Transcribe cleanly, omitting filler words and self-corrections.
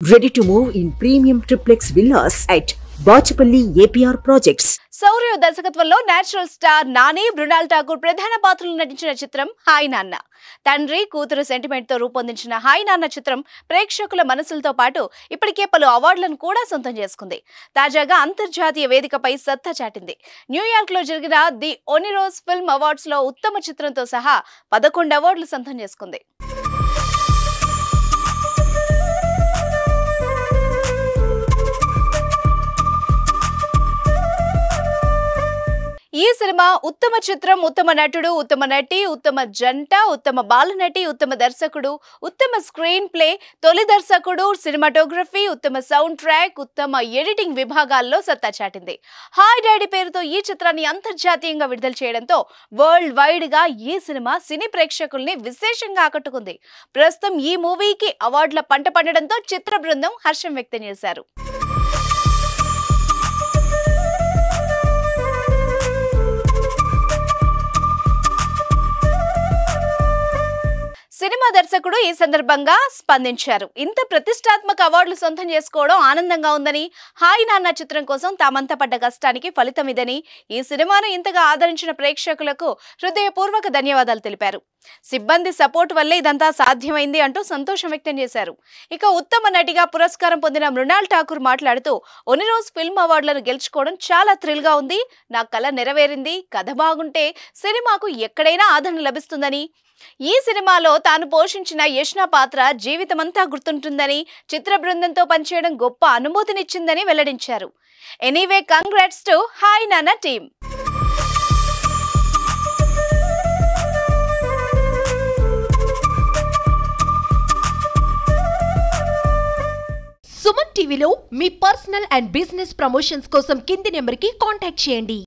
Ready to move in premium triplex villas at Bachapalli APR Projects. Sourya దర్శకత్వంలో natural star Nani, Mrunal Thakur ప్రధాన పాత్రలు నటించిన చిత్రం హాయ్ నాన్న. తండ్రి కూతురు సెంటిమెంట్ తో రూపొందించిన హాయ్ నాన్న చిత్రం ప్రేక్షకుల మనసులతో పాటు ఇప్పటికే పలు అవార్డులను కూడా సొంతం చేసుకుంది. తాజాగా అంతర్జాతీయ వేదికపై సత్తా చాటింది. న్యూయార్క్ లో జరిగిన ది ఒనిరోస్ ఫిల్మ్ అవార్డ్స్ లో ఉత్తమ చిత్రంతో సహా 11 అవార్డులు సొంతం చేసుకుంది. ఈ సినిమా ఉత్తమ చిత్రం, ఉత్తమ నటుడు, ఉత్తమ నటి, ఉత్తమ జంట, ఉత్తమ బాలనటి, ఉత్తమ దర్శకుడు, ఉత్తమ స్క్రీన్ ప్లే, తొలి దర్శకుడు, సినిమాటోగ్రఫీ, ఉత్తమ సౌండ్ ట్రాక్, ఉత్తమ ఎడిటింగ్ విభాగాల్లో సత్తా చాటింది. హాయ్ డాడీ పేరుతో ఈ చిత్రాన్ని అంతర్జాతీయంగా విడుదల చేయడంతో వరల్డ్ వైడ్ గా ఈ సినిమా సినీ ప్రేక్షకుల్ని విశేషంగా ఆకట్టుకుంది. ప్రస్తుతం ఈ మూవీకి అవార్డుల పంట పండడంతో చిత్ర బృందం హర్షం వ్యక్తం చేశారు. సినిమా దర్శకుడు ఈ సందర్భంగా స్పందించారు. ఇంత ప్రతిష్టాత్మక అవార్డులు సొంతం చేసుకోవడం ఆనందంగా ఉందని, హాయ్ నాన్న చిత్రం కోసం తామంతా పడ్డ కష్టానికి ఫలితం ఇదని, ఈ సినిమాను ఇంతగా ఆదరించిన ప్రేక్షకులకు హృదయపూర్వక ధన్యవాదాలు తెలిపారు. సిబ్బంది సపోర్ట్ వల్లే ఇదంతా సాధ్యమైంది అంటూ సంతోషం వ్యక్తం చేశారు. ఇక ఉత్తమ నటిగా పురస్కారం పొందిన మృణాల్ ఠాకూర్ మాట్లాడుతూ, ఒనిరోస్ ఫిల్మ్ అవార్డులను గెలుచుకోవడం చాలా థ్రిల్ గా ఉంది. నా కల నెరవేరింది. కథ బాగుంటే సినిమాకు ఎక్కడైనా ఆదరణ లభిస్తుందని, ఈ సినిమాలో తాను పోషించిన యష్నా పాత్ర జీవితమంతా గుర్తుంటుందని, చిత్ర బృందంతో పనిచేయడం గొప్ప అనుభూతినిచ్చిందని వెల్లడించారు. ఎనీవే, కంగ్రాట్స్ టు హాయ్ నాన్న టీమ్. సుమన్ టీవీలో మీ పర్సనల్ అండ్ బిజినెస్ ప్రమోషన్స్ కోసం కింది నెంబర్కి కాంటాక్ట్ చేయండి.